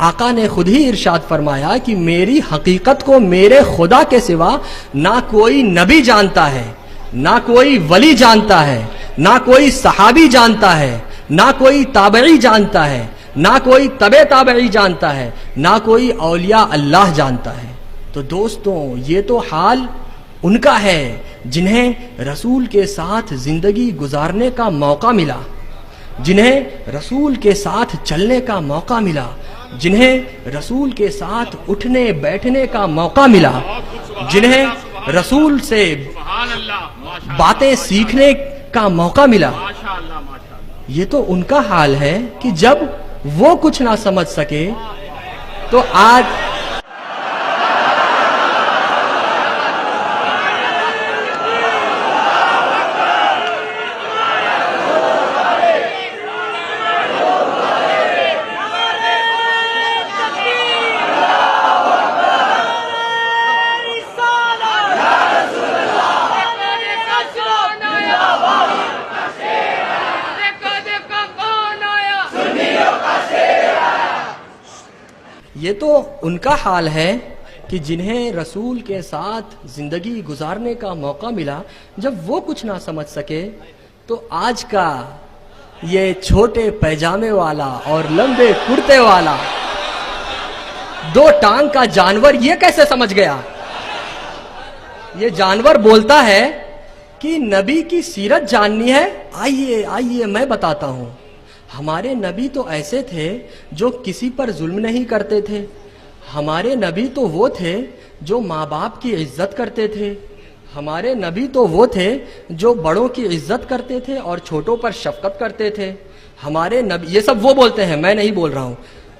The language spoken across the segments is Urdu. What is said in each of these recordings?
آقا نے خود ہی ارشاد فرمایا کہ میری حقیقت کو میرے خدا کے سوا نہ کوئی نبی جانتا ہے، نہ کوئی ولی جانتا ہے، نہ کوئی صحابی جانتا ہے، نہ کوئی تابعی جانتا ہے، نہ کوئی تبع تابعی جانتا ہے، نہ کوئی اولیاء اللہ جانتا ہے۔ تو دوستوں، یہ تو حال ان کا ہے جنہیں رسول کے ساتھ زندگی گزارنے کا موقع ملا، جنہیں رسول کے ساتھ چلنے کا موقع ملا، جنہیں رسول کے ساتھ اٹھنے بیٹھنے کا موقع ملا، جنہیں رسول سے باتیں سیکھنے کا موقع ملا۔ یہ تو ان کا حال ہے کہ جب وہ کچھ نہ سمجھ سکے تو آج یہ تو ان کا حال ہے کہ جنہیں رسول کے ساتھ زندگی گزارنے کا موقع ملا، جب وہ کچھ نہ سمجھ سکے تو آج کا یہ چھوٹے پیجامے والا اور لمبے کرتے والا دو ٹانگ کا جانور یہ کیسے سمجھ گیا؟ یہ جانور بولتا ہے کہ نبی کی سیرت جاننی ہے، آئیے میں بتاتا ہوں۔ ہمارے نبی تو ایسے تھے جو کسی پر ظلم نہیں کرتے تھے، ہمارے نبی تو وہ تھے جو ماں باپ کی عزت کرتے تھے، ہمارے نبی تو وہ تھے جو بڑوں کی عزت کرتے تھے اور چھوٹوں پر شفقت کرتے تھے، ہمارے نبی، یہ سب وہ بولتے ہیں، میں نہیں بول رہا ہوں،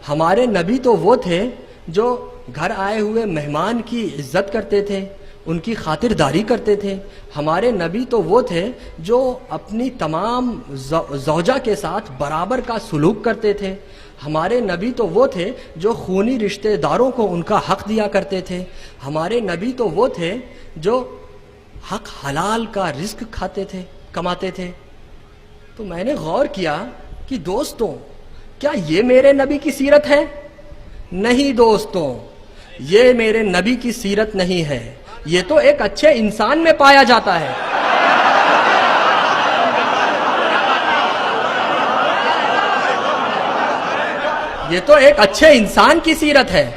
ہمارے نبی تو وہ تھے جو گھر آئے ہوئے مہمان کی عزت کرتے تھے، ان کی خاطرداری کرتے تھے، ہمارے نبی تو وہ تھے جو اپنی تمام زوجہ کے ساتھ برابر کا سلوک کرتے تھے، ہمارے نبی تو وہ تھے جو خونی رشتہ داروں کو ان کا حق دیا کرتے تھے، ہمارے نبی تو وہ تھے جو حق حلال کا رزق کھاتے تھے، کماتے تھے۔ تو میں نے غور کیا کہ دوستوں، کیا یہ میرے نبی کی سیرت ہے؟ نہیں دوستوں، یہ میرے نبی کی سیرت نہیں ہے، یہ تو ایک اچھے انسان میں پایا جاتا ہے۔ یہ تو ایک اچھے انسان کی سیرت ہے۔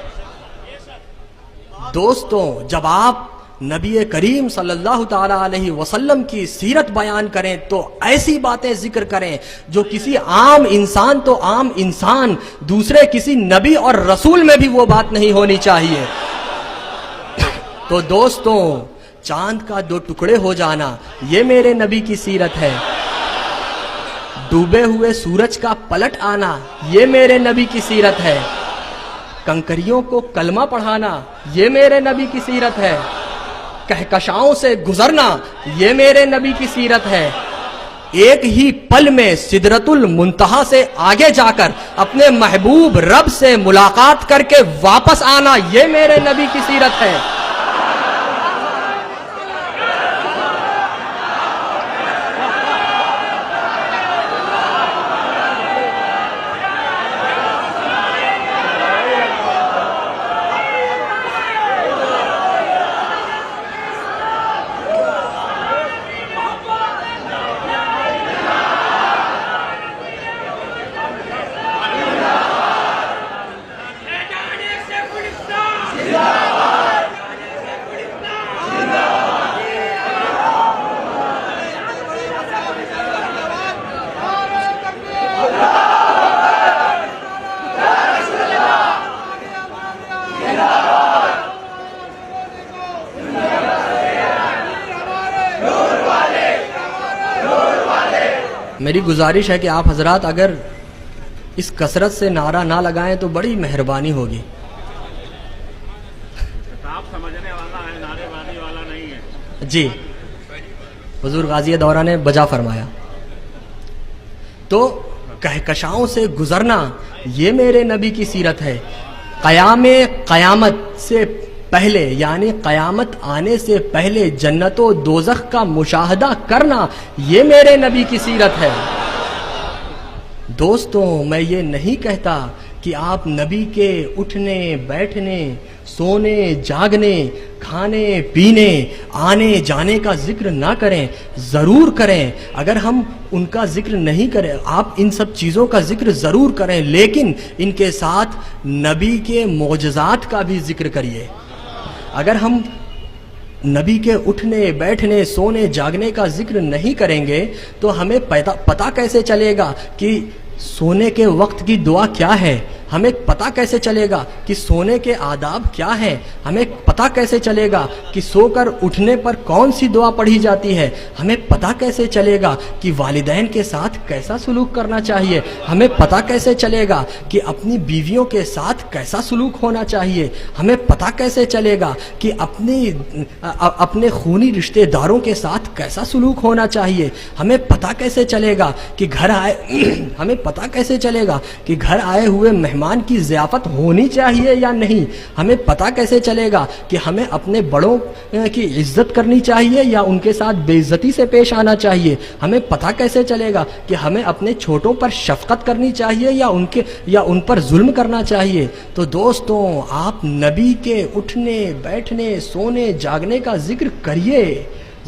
دوستوں، جب آپ نبی کریم صلی اللہ تعالی علیہ وسلم کی سیرت بیان کریں تو ایسی باتیں ذکر کریں جو کسی عام انسان تو عام انسان، دوسرے کسی نبی اور رسول میں بھی وہ بات نہیں ہونی چاہیے۔ تو دوستوں، چاند کا دو ٹکڑے ہو جانا یہ میرے نبی کی سیرت ہے، ڈوبے ہوئے سورج کا پلٹ آنا یہ میرے نبی کی سیرت ہے، کنکریوں کو کلمہ پڑھانا یہ میرے نبی کی سیرت ہے، کہکشاؤں سے گزرنا یہ میرے نبی کی سیرت ہے، ایک ہی پل میں سدرۃ المنتہا سے آگے جا کر اپنے محبوب رب سے ملاقات کر کے واپس آنا یہ میرے نبی کی سیرت ہے۔ میری گزارش ہے کہ آپ حضرات اگر اس کثرت سے نعرہ نہ لگائیں تو بڑی مہربانی ہوگی۔ کتاب سمجھنے والا ہے، نعرے بازی والا نہیں ہے۔ جی، حضور غازی دورہ نے بجا فرمایا۔ تو کہکشاؤں سے گزرنا یہ میرے نبی کی سیرت ہے، قیامت سے پہلے یعنی قیامت آنے سے پہلے جنت و دوزخ کا مشاہدہ کرنا یہ میرے نبی کی سیرت ہے۔ دوستوں، میں یہ نہیں کہتا کہ آپ نبی کے اٹھنے بیٹھنے سونے جاگنے کھانے پینے آنے جانے کا ذکر نہ کریں، ضرور کریں۔ اگر ہم ان کا ذکر نہیں کریں، آپ ان سب چیزوں کا ذکر ضرور کریں، لیکن ان کے ساتھ نبی کے معجزات کا بھی ذکر کریے۔ اگر ہم نبی کے اٹھنے بیٹھنے سونے جاگنے کا ذکر نہیں کریں گے تو ہمیں پتہ کیسے چلے گا کہ سونے کے وقت کی دعا کیا ہے؟ ہمیں پتہ کیسے چلے گا کہ سونے کے آداب کیا ہیں؟ ہمیں پتہ کیسے چلے گا کہ سو کر اٹھنے پر کون سی دعا پڑھی جاتی ہے؟ ہمیں پتہ کیسے چلے گا کہ والدین کے ساتھ کیسا سلوک کرنا چاہیے؟ ہمیں پتہ کیسے چلے گا کہ اپنی بیویوں کے ساتھ کیسا سلوک ہونا چاہیے؟ ہمیں پتہ کیسے چلے گا کہ اپنے خونی رشتہ داروں کے ساتھ کیسا سلوک ہونا چاہیے؟ ہمیں پتہ کیسے چلے گا کہ ہمیں پتہ کیسے چلے گا کہ گھر آئے ہوئے مہمان کی ضیافت ہونی چاہیے یا نہیں؟ ہمیں پتہ کیسے چلے گا کہ ہمیں اپنے بڑوں کی عزت کرنی چاہیے یا ان کے ساتھ بے عزتی سے پیش آنا چاہیے؟ ہمیں پتہ کیسے چلے گا کہ ہمیں اپنے چھوٹوں پر شفقت کرنی چاہیے یا ان پر ظلم کرنا چاہیے؟ تو دوستوں، آپ نبی کے اٹھنے بیٹھنے سونے جاگنے کا ذکر کریے،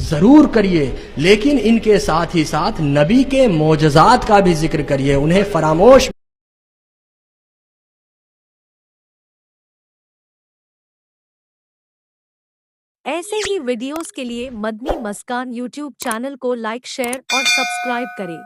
ضرور کریے، لیکن ان کے ساتھ ہی ساتھ نبی کے معجزات کا بھی ذکر کریے، انہیں فراموش۔ ایسے ہی ویڈیوز کے لیے مدنی مسکان یوٹیوب چینل کو لائک شیئر اور سبسکرائب کریں۔